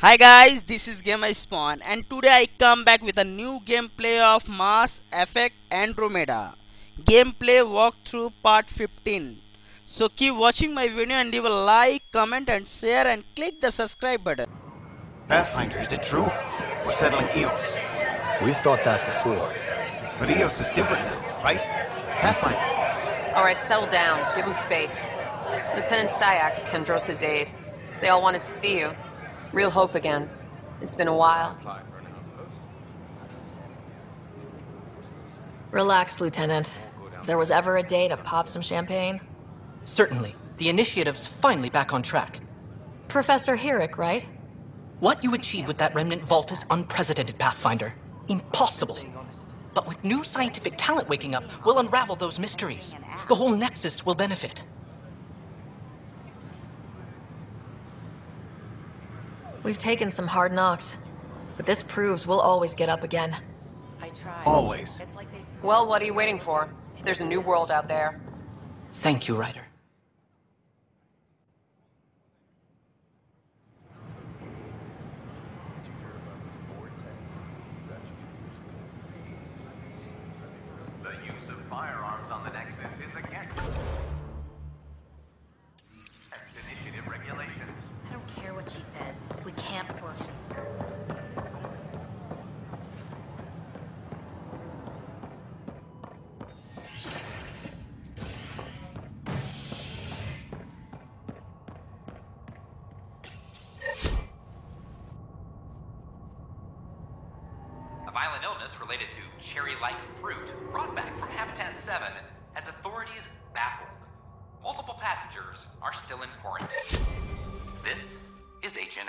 Hi guys, this is Gamer Spawn and today I come back with a new gameplay of Mass Effect Andromeda. Gameplay walkthrough part 15. So keep watching my video and leave a like, comment and share and click the subscribe button. Pathfinder, is it true? We're settling Eos. We've thought that before. But Eos is different now, right? Pathfinder. Alright, settle down. Give him space. Lieutenant Syax, Kendros' aide. They all wanted to see you. Real hope again. It's been a while. Relax, Lieutenant. If there was ever a day to pop some champagne. Certainly. The initiative's finally back on track. Professor Herrick, right? What you achieved with that remnant vault is unprecedented, Pathfinder. Impossible. But with new scientific talent waking up, we'll unravel those mysteries. The whole Nexus will benefit. We've taken some hard knocks, but this proves we'll always get up again. I tried. Always. Well, what are you waiting for? There's a new world out there. Thank you, Ryder. The use of firearms on the Nexus is against initiative regulations. I don't care what she says. We can't work. A violent illness related to cherry-like fruit brought back from Habitat 7 has authorities baffled. Multiple passengers are still in quarantine. This is HNS.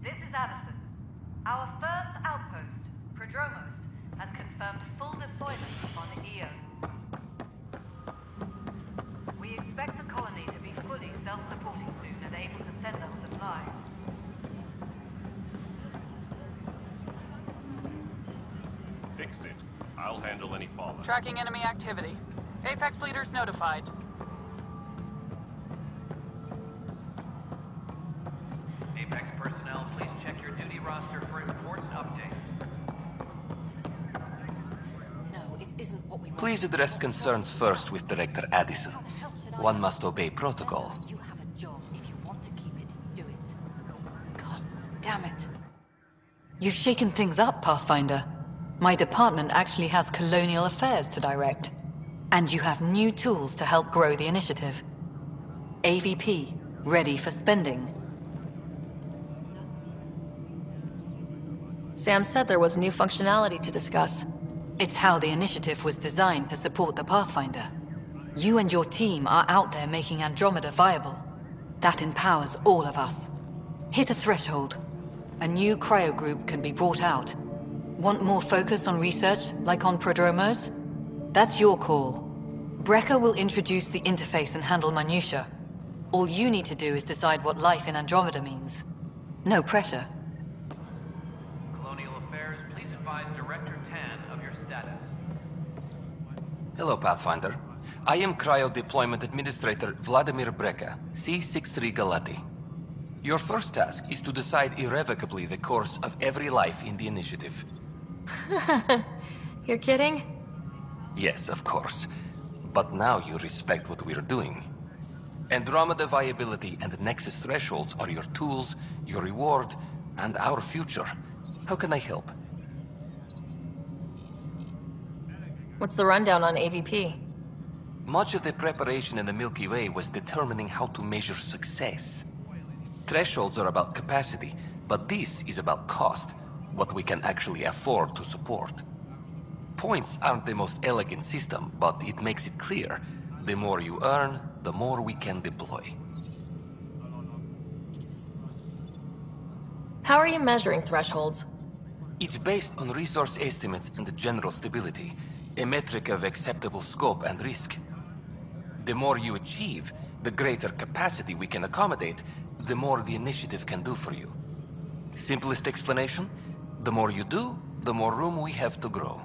This is Addison. Our first outpost, Prodromos, has confirmed full deployment on Eos. We expect the colony to be fully self-supporting soon and able to send us supplies. Fix it. I'll handle any fallout. Tracking enemy activity. Apex leaders notified. Apex personnel, please check your duty roster for important updates. Please address concerns first with Director Addison. One must obey protocol. You have a job. If you want to keep it, do it. God damn it. You've shaken things up, Pathfinder. My department actually has colonial affairs to direct. And you have new tools to help grow the initiative. AVP, ready for spending. Sam said there was new functionality to discuss. It's how the initiative was designed to support the Pathfinder. You and your team are out there making Andromeda viable. That empowers all of us. Hit a threshold. A new cryo group can be brought out. Want more focus on research, like on Prodromos? That's your call. Brecker will introduce the interface and handle minutiae. All you need to do is decide what life in Andromeda means. No pressure. Colonial Affairs, please advise Director Tan of your status. Hello, Pathfinder. I am Cryo Deployment Administrator Vladimir Brecker, C-63 Galati. Your first task is to decide irrevocably the course of every life in the initiative. You're kidding? Yes, of course. But now you respect what we're doing. Andromeda viability and Nexus thresholds are your tools, your reward, and our future. How can I help? What's the rundown on AVP? Much of the preparation in the Milky Way was determining how to measure success. Thresholds are about capacity, but this is about cost, what we can actually afford to support. Points aren't the most elegant system, but it makes it clear. The more you earn, the more we can deploy. How are you measuring thresholds? It's based on resource estimates and general stability, a metric of acceptable scope and risk. The more you achieve, The greater capacity we can accommodate, the more the initiative can do for you. Simplest explanation? The more you do, the more room we have to grow.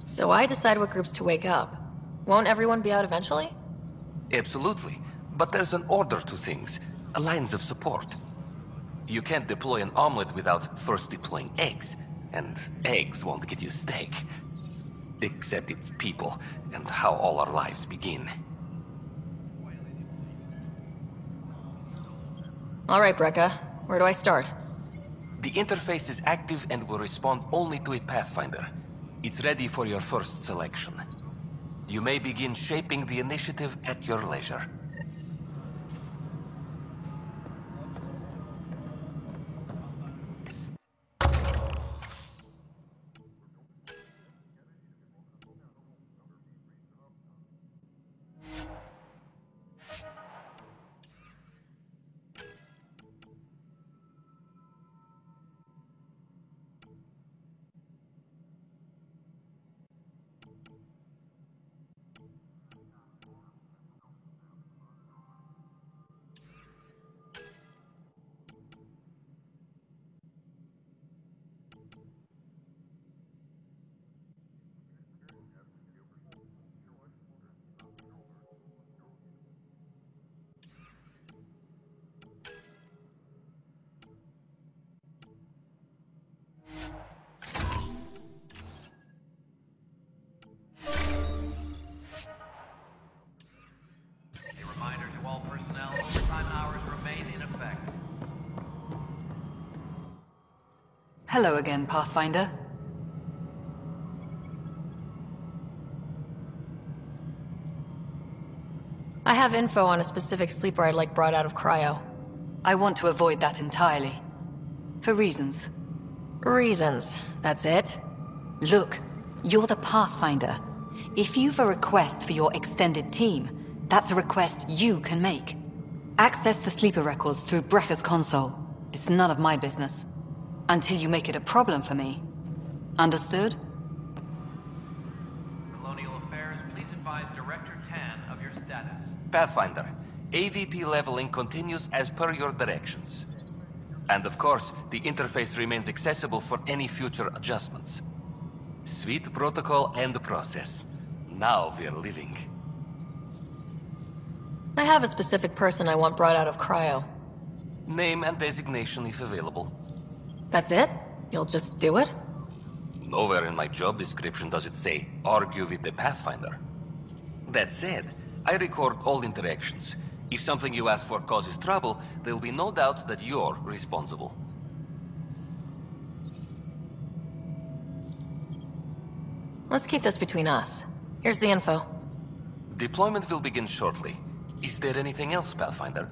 So I decide what groups to wake up. Won't everyone be out eventually? Absolutely. But there's an order to things, lines of support. You can't deploy an omelet without first deploying eggs, and eggs won't get you steak. Except it's people, and how all our lives begin. All right, Brekka. Where do I start? The interface is active and will respond only to a Pathfinder. It's ready for your first selection. You may begin shaping the initiative at your leisure. Hello again, Pathfinder. I have info on a specific sleeper I'd like brought out of cryo. I want to avoid that entirely. For reasons. Reasons, that's it? Look, you're the Pathfinder. If you've a request for your extended team, that's a request you can make. Access the sleeper records through Brekka's console. It's none of my business. Until you make it a problem for me. Understood? Colonial Affairs, please advise Director Tan of your status. Pathfinder, AVP leveling continues as per your directions. And of course, the interface remains accessible for any future adjustments. Sweet protocol and process. Now we're living. I have a specific person I want brought out of cryo. Name and designation if available. That's it? You'll just do it? Nowhere in my job description does it say, argue with the Pathfinder. That said, I record all interactions. If something you ask for causes trouble, there'll be no doubt that you're responsible. Let's keep this between us. Here's the info. Deployment will begin shortly. Is there anything else, Pathfinder?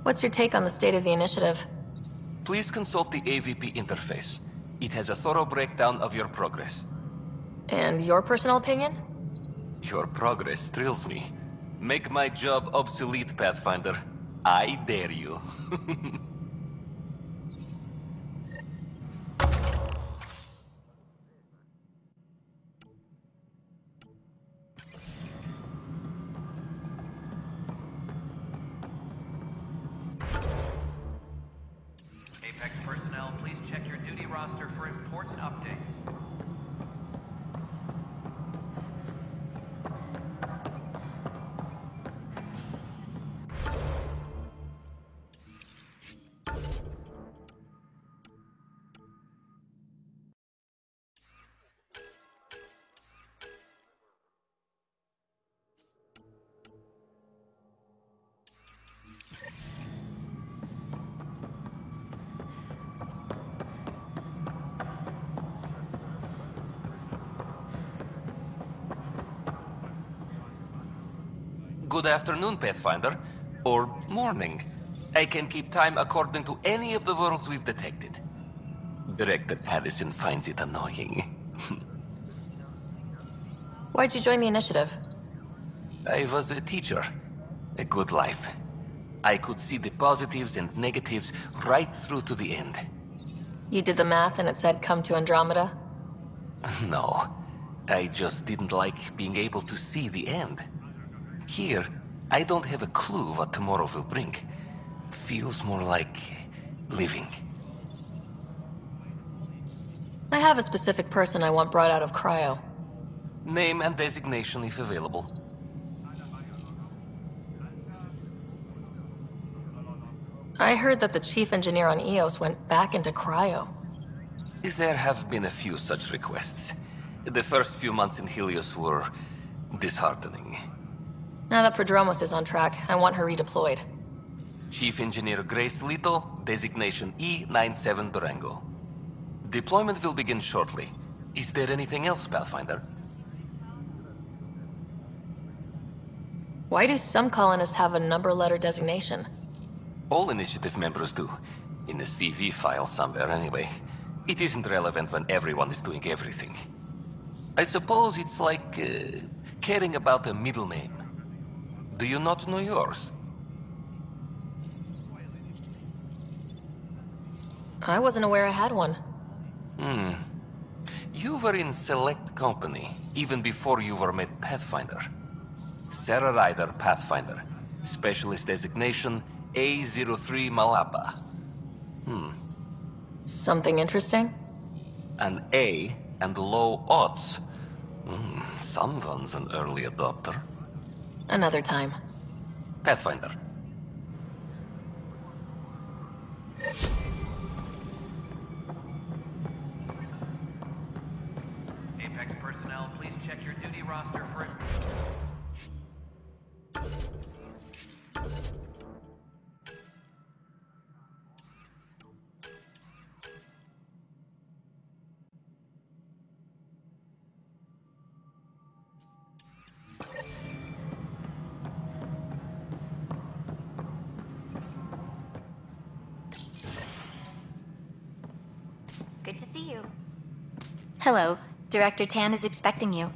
What's your take on the state of the initiative? Please consult the AVP interface. It has a thorough breakdown of your progress. And your personal opinion? Your progress thrills me. Make my job obsolete, Pathfinder. I dare you. Apex personnel, please check your duty roster for important updates. Good afternoon, Pathfinder. Or morning. I can keep time according to any of the worlds we've detected. Director Addison finds it annoying. Why'd you join the initiative? I was a teacher. A good life. I could see the positives and negatives right through to the end. You did the math and it said come to Andromeda? No, I just didn't like being able to see the end. Here, I don't have a clue what tomorrow will bring. Feels more like living. I have a specific person I want brought out of cryo. Name and designation if available. I heard that the chief engineer on Eos went back into cryo. There have been a few such requests. The first few months in Heleus were disheartening. Now that Prodromos is on track, I want her redeployed. Chief Engineer Grace Lito, designation E97 Durango. Deployment will begin shortly. Is there anything else, Pathfinder? Why do some colonists have a number letter designation? All initiative members do. In the CV file somewhere, anyway. It isn't relevant when everyone is doing everything. I suppose it's like caring about a middle name. Do you not know yours? I wasn't aware I had one. You were in select company, even before you were made Pathfinder. Sarah Ryder, Pathfinder. Specialist designation A03 Malapa. Something interesting? An A and low odds. Someone's an early adopter. Another time. Pathfinder. Apex personnel, please check your duty roster for... Good to see you. Hello. Director Tan is expecting you.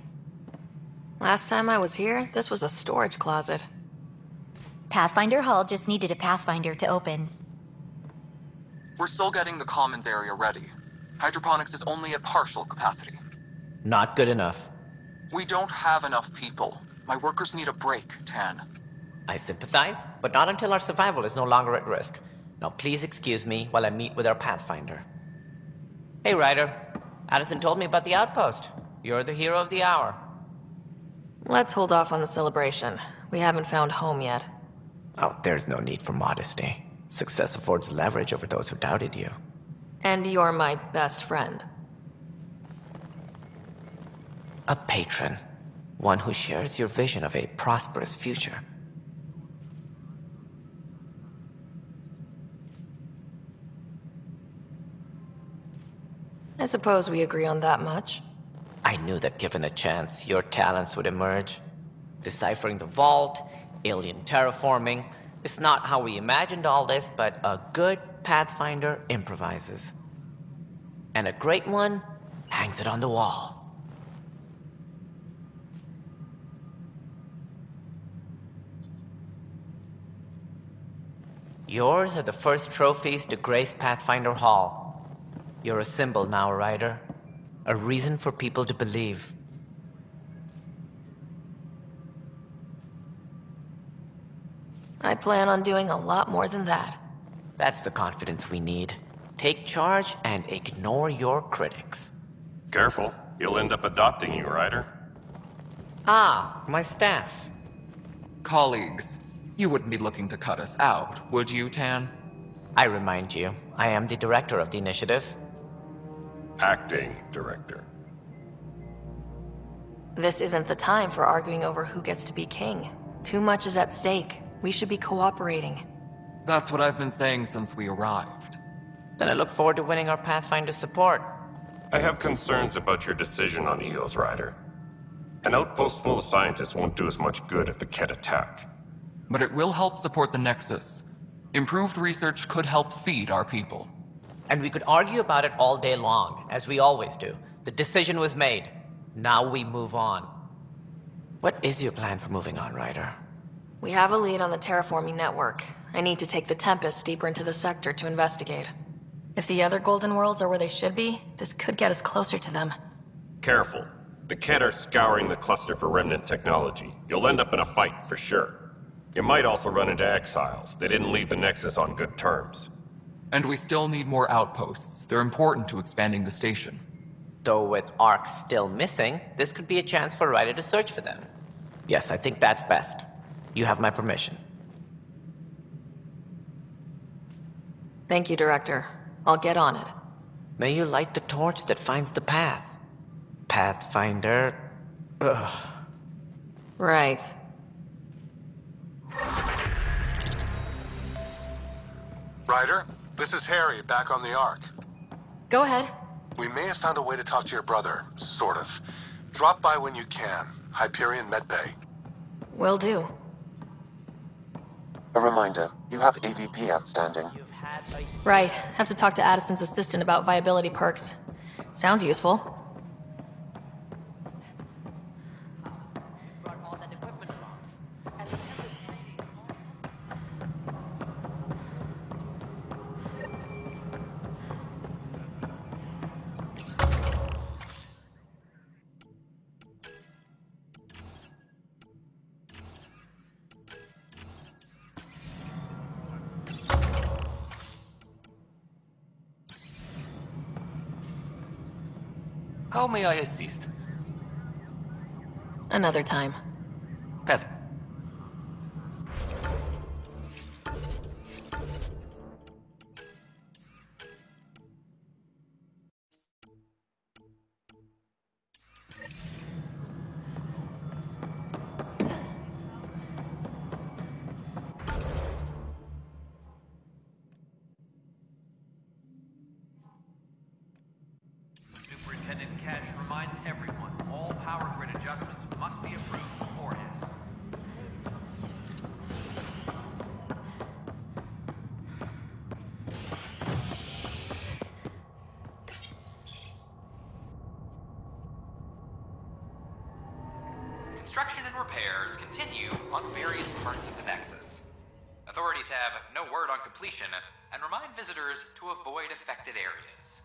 Last time I was here, this was a storage closet. Pathfinder Hall just needed a Pathfinder to open. We're still getting the commons area ready. Hydroponics is only at partial capacity. Not good enough. We don't have enough people. My workers need a break, Tan. I sympathize, but not until our survival is no longer at risk. Now please excuse me while I meet with our Pathfinder. Hey, Ryder. Addison told me about the outpost. You're the hero of the hour. Let's hold off on the celebration. We haven't found home yet. Oh, there's no need for modesty. Success affords leverage over those who doubted you. And you're my best friend. A patron. One who shares your vision of a prosperous future. I suppose we agree on that much. I knew that given a chance, your talents would emerge. Deciphering the vault, alien terraforming. It's not how we imagined all this, but a good Pathfinder improvises. And a great one hangs it on the wall. Yours are the first trophies to grace Pathfinder Hall. You're a symbol now, Ryder. A reason for people to believe. I plan on doing a lot more than that. That's the confidence we need. Take charge and ignore your critics. Careful. He'll end up adopting you, Ryder. Ah, my staff. Colleagues, you wouldn't be looking to cut us out, would you, Tan? I remind you, I am the director of the initiative. Acting director. This isn't the time for arguing over who gets to be king. Too much is at stake. We should be cooperating. That's what I've been saying since we arrived. Then I look forward to winning our Pathfinder's support. I have concerns about your decision on Eos, Ryder. An outpost full of scientists won't do us much good if the Ket attack. But it will help support the Nexus. Improved research could help feed our people. And we could argue about it all day long, as we always do. The decision was made. Now we move on. What is your plan for moving on, Ryder? We have a lead on the terraforming network. I need to take the Tempest deeper into the sector to investigate. If the other Golden Worlds are where they should be, this could get us closer to them. Careful. The Kett are scouring the cluster for remnant technology. You'll end up in a fight, for sure. You might also run into exiles. They didn't leave the Nexus on good terms. And we still need more outposts. They're important to expanding the station. Though with Ark still missing, this could be a chance for Ryder to search for them. Yes, I think that's best. You have my permission. Thank you, Director. I'll get on it. May you light the torch that finds the path. Pathfinder... Ugh. Right. Ryder, this is Harry, back on the Ark. Go ahead. We may have found a way to talk to your brother, sort of. Drop by when you can. Hyperion Medbay. Will do. A reminder, you have AVP outstanding. Right. Have to talk to Addison's assistant about viability perks. Sounds useful. How may I assist? Another time. Path. Superintendent Cash reminds everyone all power grid adjustments must be approved beforehand. Construction and repairs continue on various parts of the Nexus. Authorities have no word on completion and remind visitors to avoid affected areas.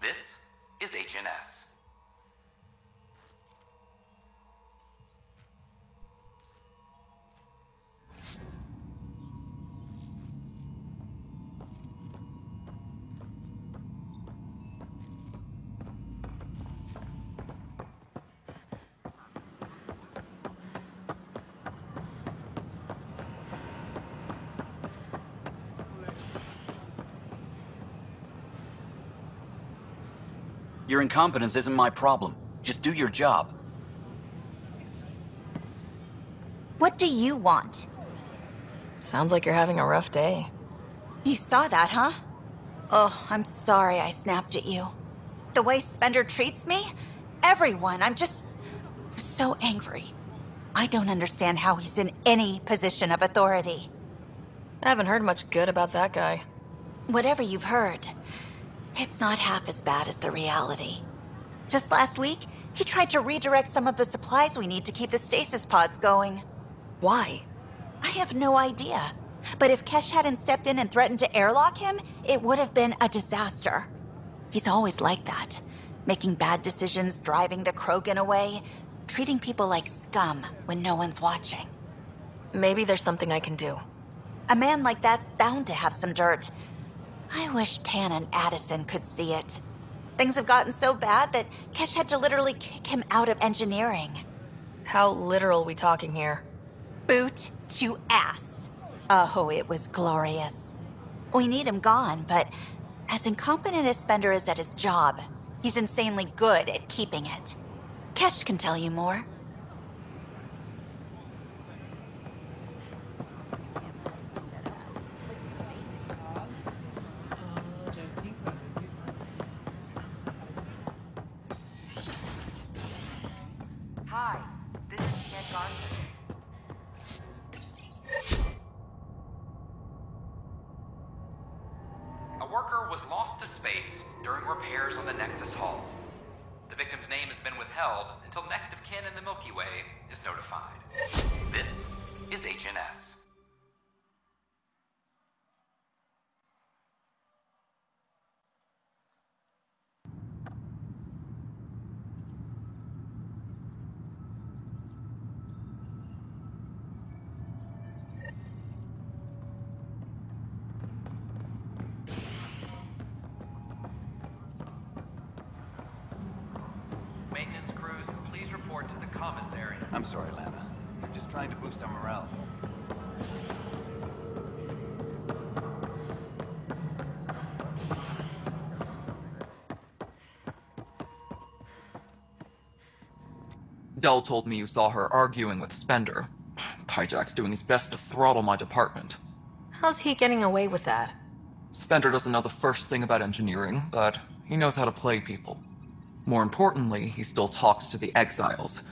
This is HNS. Your incompetence isn't my problem. Just do your job. What do you want? Sounds like you're having a rough day. You saw that, huh? Oh, I'm sorry I snapped at you. The way Spender treats me? Everyone, I'm just so angry. I don't understand how he's in any position of authority. I haven't heard much good about that guy. Whatever you've heard, it's not half as bad as the reality. Just last week, he tried to redirect some of the supplies we need to keep the stasis pods going. Why? I have no idea. But if Kesh hadn't stepped in and threatened to airlock him, it would have been a disaster. He's always like that. Making bad decisions, driving the Krogan away, treating people like scum when no one's watching. Maybe there's something I can do. A man like that's bound to have some dirt. I wish Tan and Addison could see it. Things have gotten so bad that Kesh had to literally kick him out of engineering. How literal we talking here? Boot to ass. Oh, it was glorious. We need him gone, but as incompetent as Spender is at his job, he's insanely good at keeping it. Kesh can tell you more. Hi, this is Ned Garson. A worker was lost to space during repairs on the Nexus Hull. The victim's name has been withheld until next of kin in the Milky Way is notified. This is HNS. I'm sorry, Lana. We're just trying to boost our morale. Dell told me you saw her arguing with Spender. Pyjack's doing his best to throttle my department. How's he getting away with that? Spender doesn't know the first thing about engineering, but he knows how to play people. More importantly, he still talks to the exiles.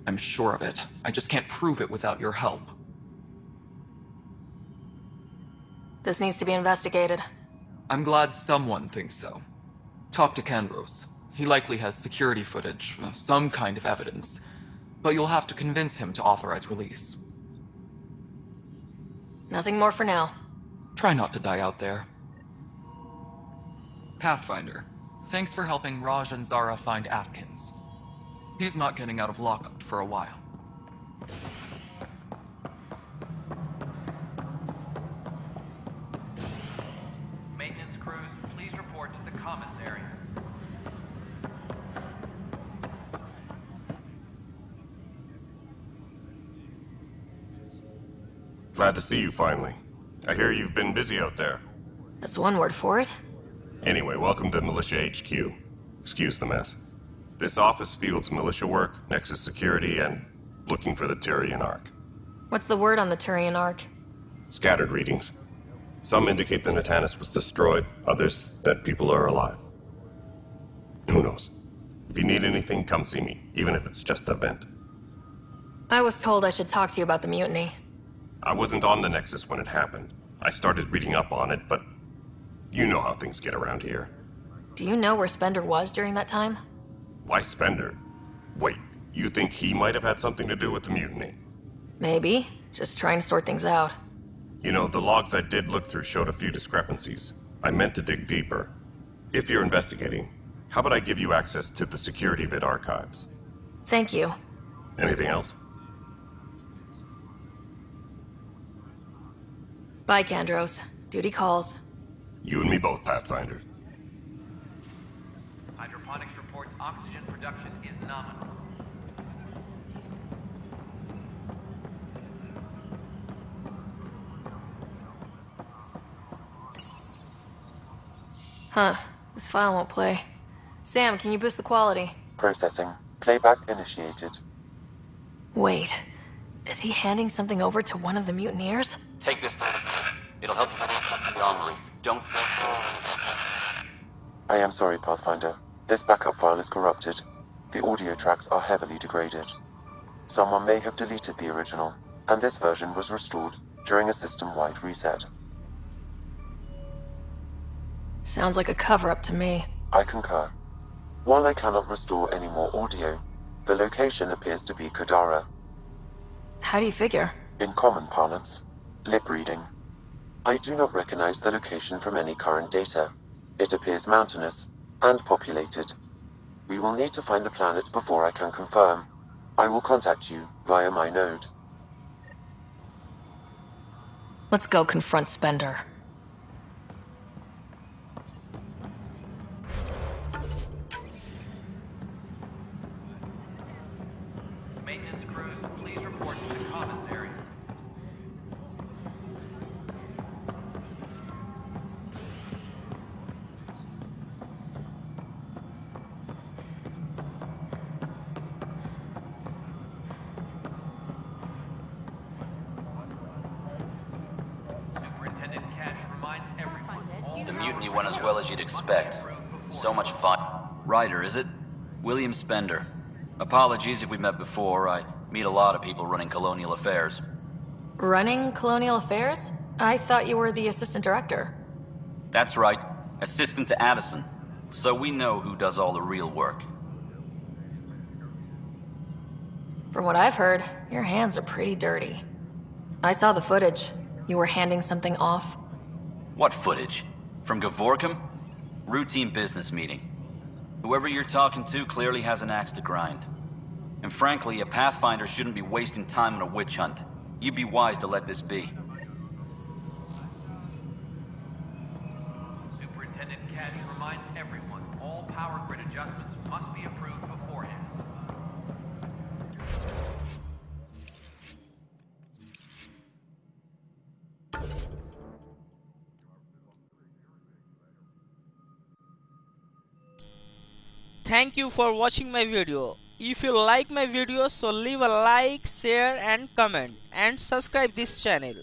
I'm sure of it. I just can't prove it without your help. This needs to be investigated. I'm glad someone thinks so. Talk to Kandros. He likely has security footage, some kind of evidence. But you'll have to convince him to authorize release. Nothing more for now. Try not to die out there. Pathfinder, thanks for helping Raj and Zara find Atkins. He's not getting out of lockup for a while. Maintenance crews, please report to the commons area. Glad to see you finally. I hear you've been busy out there. That's one word for it. Anyway, welcome to Militia HQ. Excuse the mess. This office fields militia work, Nexus security, and looking for the Turian Ark. What's the word on the Turian Ark? Scattered readings. Some indicate the Natanus was destroyed, others that people are alive. Who knows? If you need anything, come see me, even if it's just a vent. I was told I should talk to you about the mutiny. I wasn't on the Nexus when it happened. I started reading up on it, but you know how things get around here. Do you know where Spender was during that time? Why Spender? Wait, you think he might have had something to do with the mutiny? Maybe. Just trying to sort things out. You know, the logs I did look through showed a few discrepancies. I meant to dig deeper. If you're investigating, how about I give you access to the security vid archives? Thank you. Anything else? Bye, Kandros. Duty calls. You and me both, Pathfinder. Hydroponics reports oxygen production is nominal. Huh. This file won't play. Sam, can you boost the quality? Processing. Playback initiated. Wait. Is he handing something over to one of the mutineers? Take this. It'll help you the armory. Don't... I am sorry, Pathfinder. This backup file is corrupted. The audio tracks are heavily degraded. Someone may have deleted the original, and this version was restored during a system-wide reset. Sounds like a cover-up to me. I concur. While I cannot restore any more audio, the location appears to be Kadara. How do you figure? In common parlance, lip reading. I do not recognize the location from any current data. It appears mountainous and populated. We will need to find the planet before I can confirm. I will contact you via my node. Let's go confront Spender. Maintenance crews, please report to the commons area. Superintendent Cash reminds everyone. The mutiny went as well as you'd expect. So much fun. Ryder, is it? William Spender. Apologies if we met before. I meet a lot of people running colonial affairs. Running colonial affairs? I thought you were the assistant director. That's right. Assistant to Addison. So we know who does all the real work. From what I've heard, your hands are pretty dirty. I saw the footage. You were handing something off. What footage? From Gavorkum? Routine business meeting. Whoever you're talking to clearly has an axe to grind. And frankly, a Pathfinder shouldn't be wasting time on a witch hunt. You'd be wise to let this be. Superintendent Cash reminds everyone all power grid adjustments must be approved beforehand. thank you for watching my video. If you like my video, so leave a like, share and comment and subscribe this channel.